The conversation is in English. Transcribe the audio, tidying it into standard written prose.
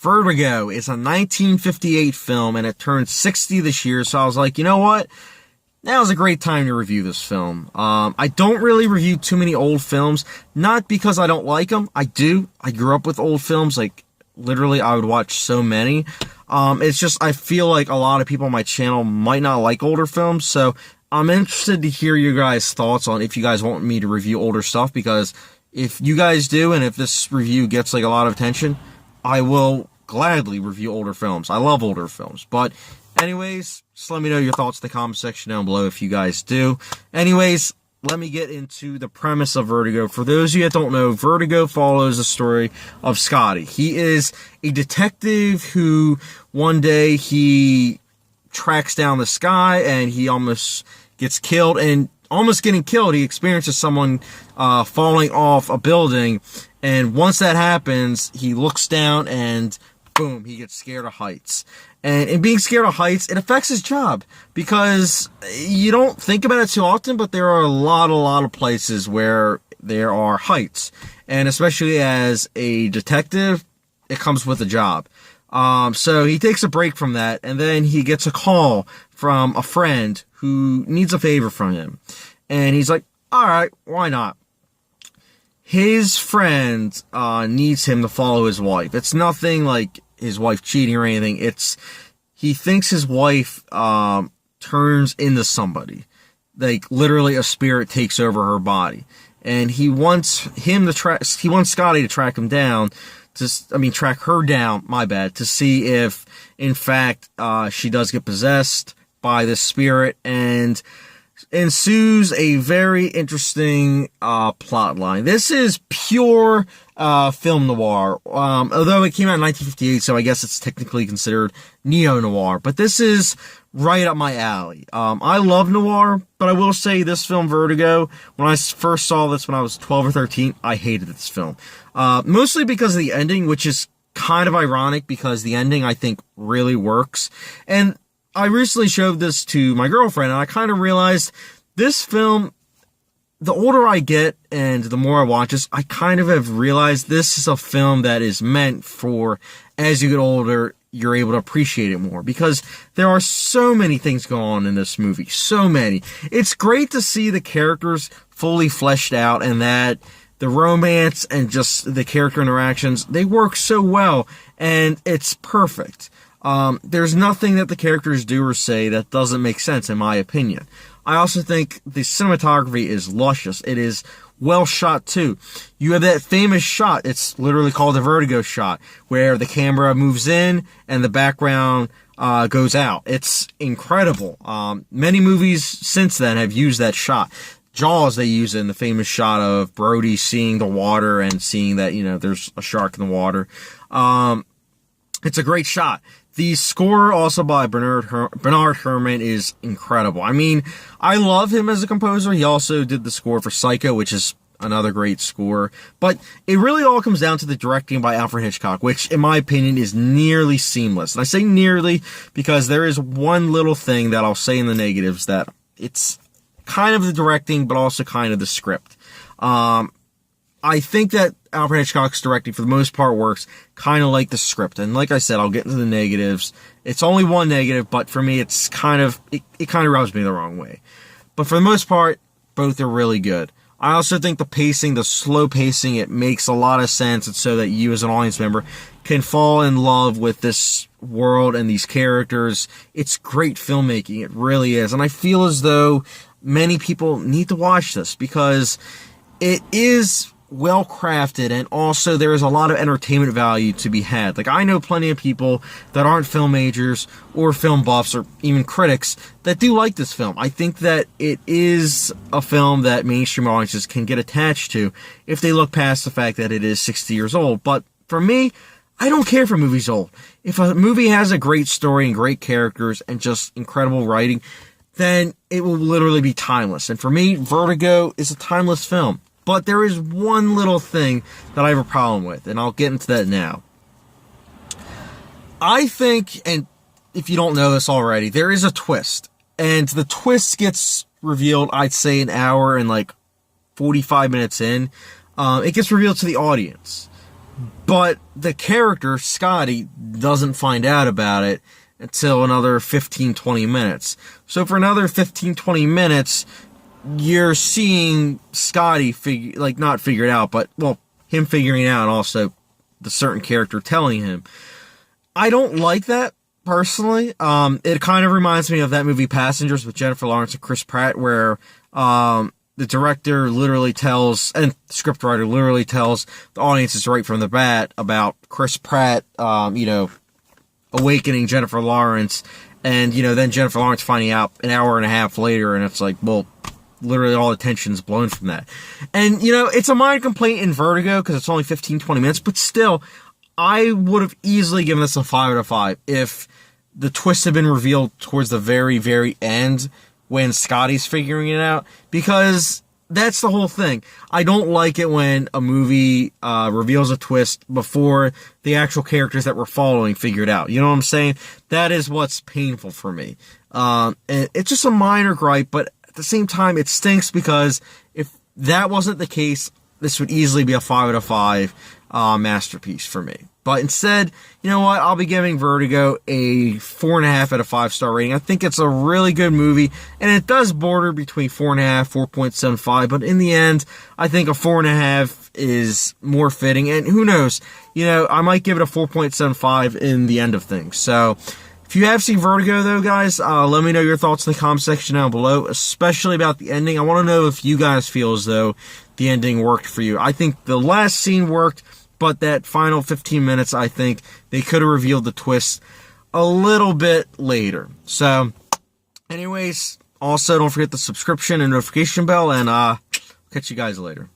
Vertigo is a 1958 film, and it turned 60 this year, so I was like, you know what? Now's a great time to review this film. I don't really review too many old films, not because I don't like them. I do. I grew up with old films, like, literally I would watch so many. It's just, I feel like a lot of people on my channel might not like older films, so I'm interested to hear your guys' thoughts on if you guys want me to review older stuff, because if you guys do, and if this review gets, like, a lot of attention, I will gladly review older films. I love older films. But anyways, just let me know your thoughts in the comment section down below if you guys do. Anyways, let me get into the premise of Vertigo. For those of you that don't know, Vertigo follows the story of Scotty. He is a detective who one day he tracks down this guy and he almost gets killed, and almost getting killed, he experiences someone falling off a building. And once that happens, he looks down and boom, he gets scared of heights. And in being scared of heights, it affects his job, because you don't think about it too often, but there are a lot of places where there are heights. And especially as a detective, it comes with a job. So he takes a break from that, and then he gets a call from a friend who needs a favor from him. And he's like, alright, why not? His friend needs him to follow his wife. It's nothing like his wife cheating or anything. It's, he thinks his wife turns into somebody. Like, literally a spirit takes over her body. And he wants him to he wants Scotty to track him down, track her down, my bad, to see if, in fact, she does get possessed by this spirit, and ensues a very interesting plot line. This is pure film noir, although it came out in 1958, so I guess it's technically considered neo-noir, but this is right up my alley. I love noir, but I will say this film, Vertigo, when I first saw this when I was 12 or 13, I hated this film. Mostly because of the ending, which is kind of ironic, because the ending, I think, really works. And I recently showed this to my girlfriend, and I kind of realized this film, the older I get and the more I watch this, I kind of have realized this is a film that is meant for, as you get older, you're able to appreciate it more, because there are so many things going on in this movie. So many. It's great to see the characters fully fleshed out, and that the romance and just the character interactions, they work so well, and it's perfect. There's nothing that the characters do or say that doesn't make sense, in my opinion. I also think the cinematography is luscious. It is well shot, too. You have that famous shot, it's literally called the Vertigo shot, where the camera moves in and the background goes out. It's incredible. Many movies since then have used that shot. Jaws, they use it in the famous shot of Brody seeing the water and seeing that, there's a shark in the water. It's a great shot. The score, also by Bernard Herrmann, is incredible. I mean, I love him as a composer. He also did the score for Psycho, which is another great score. But it really all comes down to the directing by Alfred Hitchcock, which, in my opinion, is nearly seamless. And I say nearly because there is one little thing that I'll say in the negatives, that it's kind of the directing, but also kind of the script. I think that Alfred Hitchcock's directing, for the most part, works kind of like the script. And like I said, I'll get into the negatives. It's only one negative, but for me, it's kind of, it kind of rubs me the wrong way. But for the most part, both are really good. I also think the pacing, the slow pacing, it makes a lot of sense. It's so that you as an audience member can fall in love with this world and these characters. It's great filmmaking. It really is. And I feel as though many people need to watch this, because it is well crafted, and also there is a lot of entertainment value to be had. Like, I know plenty of people that aren't film majors or film buffs or even critics that do like this film. I think that it is a film that mainstream audiences can get attached to if they look past the fact that it is 60 years old. But for me, I don't care if a movie's old. If a movie has a great story and great characters and just incredible writing, then it will literally be timeless. And for me, Vertigo is a timeless film. But there is one little thing that I have a problem with, and I'll get into that now. I think, and if you don't know this already, there is a twist. And the twist gets revealed, I'd say, an hour and 45 minutes in. It gets revealed to the audience. But the character, Scotty, doesn't find out about it until another 15, 20 minutes. So for another 15, 20 minutes, you're seeing Scotty not figure it out, but, well, him figuring it out, and also the certain character telling him. I don't like that, personally. It kind of reminds me of that movie Passengers with Jennifer Lawrence and Chris Pratt, where the director literally tells, and the scriptwriter literally tells the audiences right from the bat about Chris Pratt, awakening Jennifer Lawrence, and, then Jennifer Lawrence finding out an hour and a half later, and it's like, well, literally all the tension's blown from that. And, it's a minor complaint in Vertigo, because it's only 15, 20 minutes, but still, I would have easily given this a 5 out of 5 if the twist had been revealed towards the very, very end when Scotty's figuring it out, because that's the whole thing. I don't like it when a movie reveals a twist before the actual characters that we're following figure it out. You know what I'm saying? That is what's painful for me. And it's just a minor gripe, but at the same time, it stinks, because if that wasn't the case, this would easily be a 5 out of 5 masterpiece for me. But instead, you know what? I'll be giving Vertigo a 4.5 out of 5 star rating. I think it's a really good movie, and it does border between 4.5, 4.75. But in the end, I think a 4.5 is more fitting. And who knows? I might give it a 4.75 in the end of things. So, if you have seen Vertigo, though, guys, let me know your thoughts in the comment section down below, especially about the ending. I want to know if you guys feel as though the ending worked for you. I think the last scene worked, but that final 15 minutes, I think they could have revealed the twist a little bit later. So, anyways, also don't forget the subscription and notification bell, and catch you guys later.